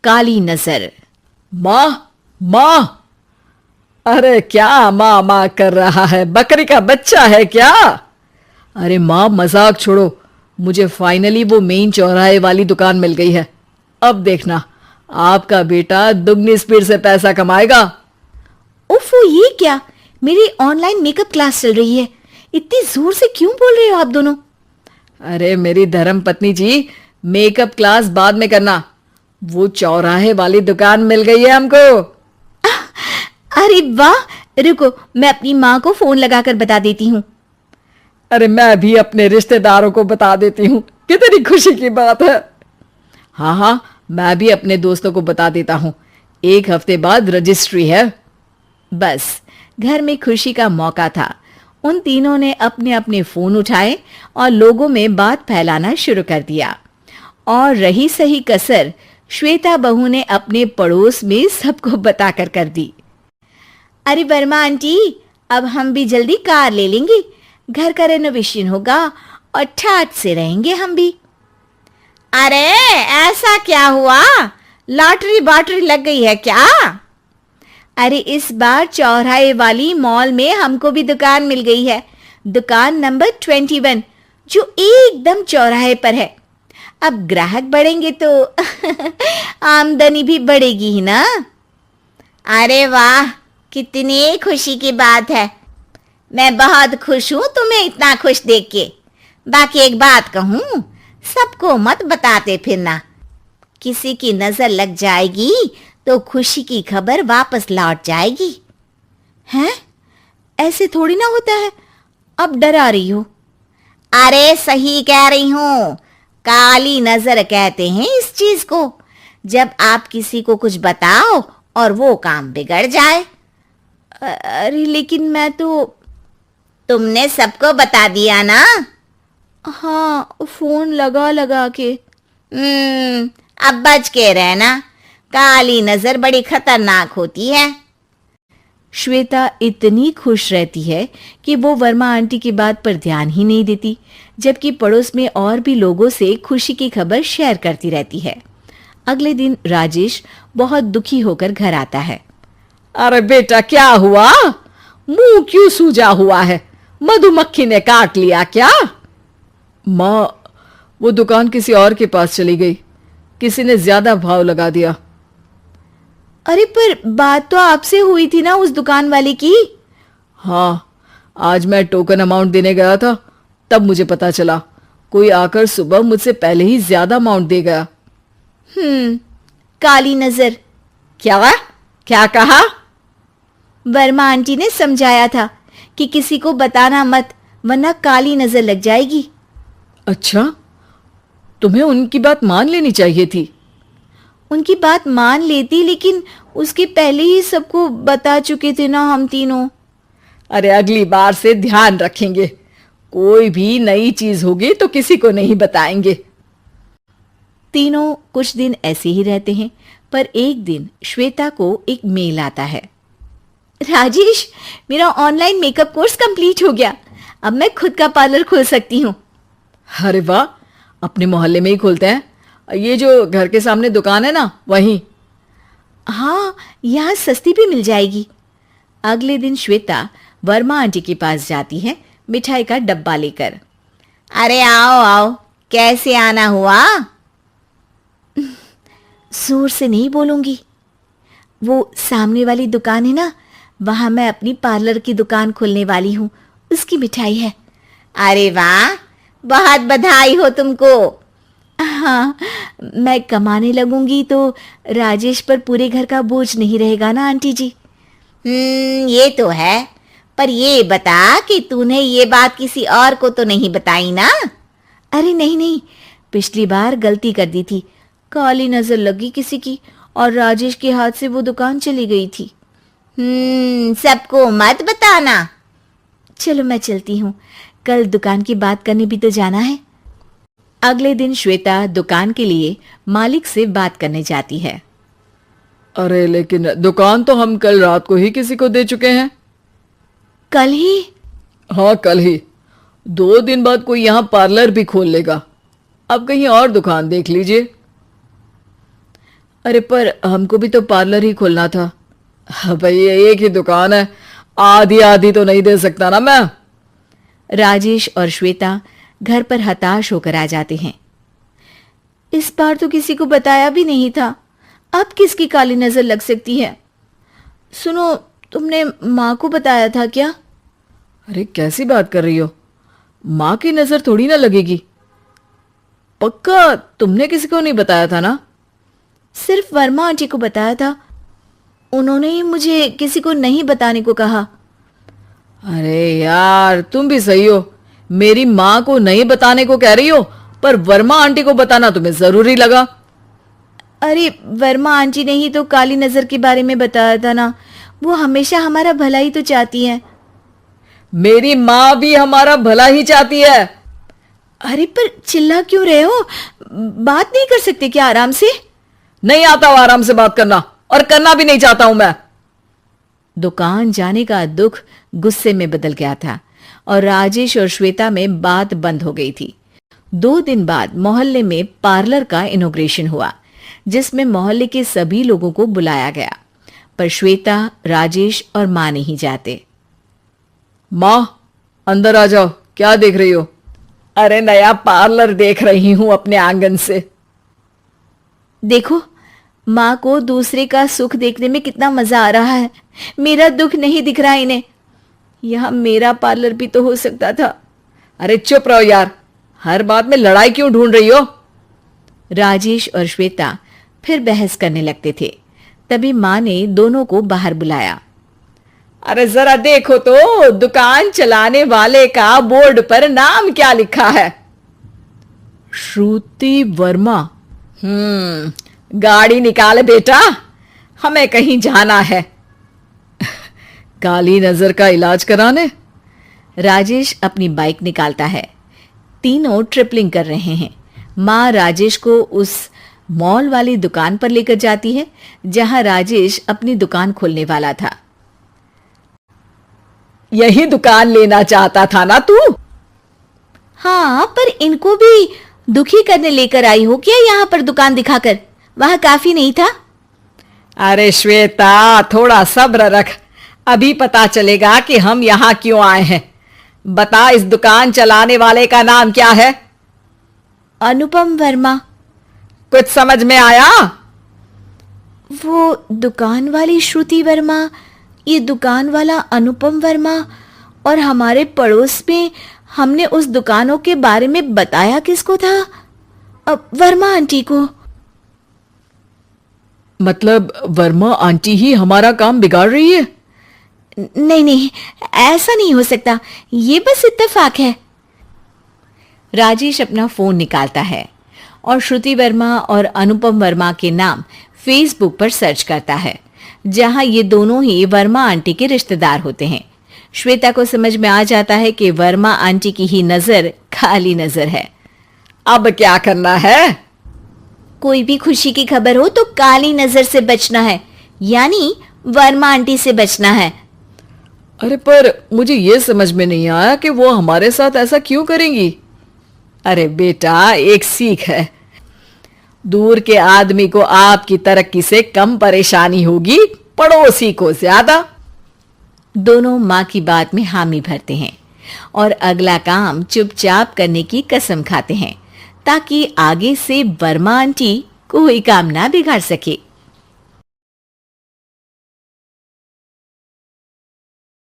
काली नजर। माँ, माँ! अरे क्या माँ माँ कर रहा है? बकरी का बच्चा है क्या? अरे माँ, मजाक छोड़ो। मुझे फाइनली वो मेन चौराहे वाली दुकान मिल गई है। अब देखना, आपका बेटा दुगनी स्पीड से पैसा कमाएगा। ओफो, ये क्या? मेरी ऑनलाइन मेकअप क्लास चल रही है। इतनी जोर से क्यों बोल रहे हो आप दोनों? अरे मेरी धर्म पत्नी जी, मेकअप क्लास बाद में करना। वो चौराहे वाली दुकान मिल गई है हमको। अरे वाह, रुको, मैं अपनी माँ को फोन लगाकर बता देती हूँ। अरे मैं भी अपने रिश्तेदारों को बता देती हूँ। कितनी खुशी की बात है। हाँ हाँ, मैं भी अपने दोस्तों को बता देता हूँ। 1 हफ्ते बाद रजिस्ट्री है। बस घर में खुशी का मौका था। उन तीनों ने अपने अपने फोन उठाए और लोगों में बात फैलाना शुरू कर दिया। और रही सही कसर श्वेता बहू ने अपने पड़ोस में सबको बताकर कर दी। अरे वर्मा आंटी, अब हम भी जल्दी कार ले लेंगे। घर का रेनोवेशन होगा और ठाट से रहेंगे हम भी। अरे ऐसा क्या हुआ? लॉटरी बाटरी लग गई है क्या? अरे इस बार चौराहे वाली मॉल में हमको भी दुकान मिल गई है। दुकान नंबर 21, जो एकदम चौराहे पर है। अब ग्राहक बढ़ेंगे तो आमदनी भी बढ़ेगी ही ना। अरे वाह, कितनी खुशी की बात है। मैं बहुत खुश हूं तुम्हें इतना खुश देख के। बाकी एक बात कहूं, सबको मत बताते फिरना। किसी की नजर लग जाएगी तो खुशी की खबर वापस लौट जाएगी। हैं? ऐसे थोड़ी ना होता है। अब डरा रही हो। अरे सही कह रही हूं, काली नजर कहते हैं इस चीज को। जब आप किसी को कुछ बताओ और वो काम बिगड़ जाए। अरे लेकिन मैं तो। तुमने सबको बता दिया ना? हाँ, फोन लगा लगा के। अब बच के रहना, काली नजर बड़ी खतरनाक होती है। श्वेता इतनी खुश रहती है कि वो वर्मा आंटी की बात पर ध्यान ही नहीं देती, जबकि पड़ोस में और भी लोगों से खुशी की खबर शेयर करती रहती है। अगले दिन राजेश बहुत दुखी होकर घर आता है। अरे बेटा, क्या हुआ? मुंह क्यों सूजा हुआ है? मधुमक्खी ने काट लिया क्या? माँ, वो दुकान किसी और के पास चली गई। किसी ने ज्यादा भाव लगा दिया। अरे पर बात तो आपसे हुई थी ना उस दुकान वाले की। हाँ, आज मैं टोकन अमाउंट देने गया था, तब मुझे पता चला। कोई आकर सुबह मुझसे पहले ही ज्यादा अमाउंट दे गया। काली नजर। क्या कहा? वर्मा आंटी ने समझाया था कि किसी को बताना मत, वरना काली नजर लग जाएगी। अच्छा, तुम्हें उनकी बात मान लेनी चाहिए थी। उनकी बात मान लेती, लेकिन उसके पहले ही सबको बता चुके थे ना हम तीनों। अरे अगली बार से ध्यान रखेंगे। कोई भी नई चीज होगी तो किसी को नहीं बताएंगे। तीनों कुछ दिन ऐसे ही रहते हैं, पर एक दिन श्वेता को एक मेल आता है। राजेश, मेरा ऑनलाइन मेकअप कोर्स कंप्लीट हो गया। अब मैं खुद का पार्लर खोल सकती हूँ। अरे वाह, अपने मोहल्ले में ही खोलते हैं? ये जो घर के सामने दुकान है ना, वहीं? हाँ, यहाँ सस्ती भी मिल जाएगी। अगले दिन श्वेता वर्मा आंटी के पास जाती है मिठाई का डब्बा लेकर। अरे आओ आओ, कैसे आना हुआ? जोर से नहीं बोलूंगी। वो सामने वाली दुकान है ना, वहां मैं अपनी पार्लर की दुकान खोलने वाली हूँ, उसकी मिठाई है। अरे वाह, बहुत बधाई हो तुमको। हाँ, मैं कमाने लगूंगी तो राजेश पर पूरे घर का बोझ नहीं रहेगा ना आंटी जी। ये तो है, पर ये बता कि तूने ये बात किसी और को तो नहीं बताई ना? अरे नहीं नहीं, पिछली बार गलती कर दी थी। काली नजर लगी किसी की और राजेश के हाथ से वो दुकान चली गई थी। सबको मत बताना। चलो मैं चलती हूँ, कल दुकान की बात करने भी तो जाना है। अगले दिन श्वेता दुकान के लिए मालिक से बात करने जाती है। अरे लेकिन दुकान तो हम कल रात को ही किसी को दे चुके हैं। कल ही? हाँ, कल ही। 2 दिन बाद कोई यहाँ पार्लर भी खोल लेगा। अब कहीं और दुकान देख लीजिए। अरे पर हमको भी तो पार्लर ही खोलना था। भाई एक ही दुकान है, आधी आधी तो नहीं दे सकता ना मैं। राजेश और श्वेता घर पर हताश होकर आ जाते हैं। इस बार तो किसी को बताया भी नहीं था, अब किसकी काली नजर लग सकती है। सुनो, तुमने माँ को बताया था क्या? अरे कैसी बात कर रही हो, माँ की नजर थोड़ी ना लगेगी। पक्का तुमने किसी को नहीं बताया था ना? सिर्फ वर्मा आंटी को बताया था, उन्होंने ही मुझे किसी को नहीं बताने को कहा। अरे यार तुम भी सही हो, मेरी माँ को नहीं बताने को कह रही हो, पर वर्मा आंटी को बताना तुम्हें जरूरी लगा। अरे वर्मा आंटी ने ही तो काली नजर के बारे में बताया था ना, वो हमेशा हमारा भला ही तो चाहती है। मेरी माँ भी हमारा भला ही चाहती है। अरे पर चिल्ला क्यों रहे हो, बात नहीं कर सकते क्या आराम से? नहीं आता हो आराम से बात करना, और करना भी नहीं चाहता हूं मैं। दुकान जाने का दुख गुस्से में बदल गया था और राजेश और श्वेता में बात बंद हो गई थी। 2 दिन बाद मोहल्ले में पार्लर का इनॉग्रेशन हुआ, जिसमें मोहल्ले के सभी लोगों को बुलाया गया, पर श्वेता, राजेश और मां नहीं जाते। माँ अंदर आ जाओ, क्या देख रही हो? अरे नया पार्लर देख रही हूं अपने आंगन से। देखो, माँ को दूसरे का सुख देखने में कितना मजा आ रहा है, मेरा दुख नहीं दिख रहा इन्हें। यह मेरा पार्लर भी तो हो सकता था। अरे चुप रहो यार, हर बात में लड़ाई क्यों ढूंढ रही हो? राजेश और श्वेता फिर बहस करने लगते थे। तभी माँ ने दोनों को बाहर बुलाया। अरे जरा देखो तो दुकान चलाने वाले का बोर्ड पर नाम क्या लिखा है? श्रुति वर्मा। गाड़ी निकाल बेटा, हमें कहीं जाना है। काली नजर का इलाज कराने? राजेश अपनी बाइक निकालता है। तीनों ट्रिपलिंग कर रहे हैं। माँ राजेश को उस मॉल वाली दुकान पर लेकर जाती है जहां राजेश अपनी दुकान खोलने वाला था। यही दुकान लेना चाहता था ना तू? हाँ, पर इनको भी दुखी करने लेकर आई हो क्या यहाँ पर दुकान दिखाकर? वहां काफी नहीं था? अरे श्वेता थोड़ा सब्र रख, अभी पता चलेगा कि हम यहाँ क्यों आए हैं। बता, इस दुकान चलाने वाले का नाम क्या है? अनुपम वर्मा। कुछ समझ में आया? वो दुकान वाली श्रुति वर्मा, ये दुकान वाला अनुपम वर्मा, और हमारे पड़ोस में हमने उस दुकानों के बारे में बताया किसको था? अब वर्मा आंटी को। मतलब वर्मा आंटी ही हमारा काम बिगाड़ रही है? नहीं नहीं, ऐसा नहीं हो सकता, ये बस इत्तेफाक है। राजेश अपना फोन निकालता है और श्रुति वर्मा और अनुपम वर्मा के नाम फेसबुक पर सर्च करता है, जहां ये दोनों ही वर्मा आंटी के रिश्तेदार होते हैं। श्वेता को समझ में आ जाता है कि वर्मा आंटी की ही नजर काली नजर है। अब क्या करना है? कोई भी खुशी की खबर हो तो काली नजर से बचना है, यानी वर्मा आंटी से बचना है। अरे पर मुझे ये समझ में नहीं आया कि वो हमारे साथ ऐसा क्यों करेंगी। अरे बेटा, एक सीख है, दूर के आदमी को आपकी तरक्की से कम परेशानी होगी, पड़ोसी को ज्यादा। दोनों माँ की बात में हामी भरते हैं और अगला काम चुपचाप करने की कसम खाते हैं, ताकि आगे से वर्मा आंटी कोई काम ना बिगाड़ सके।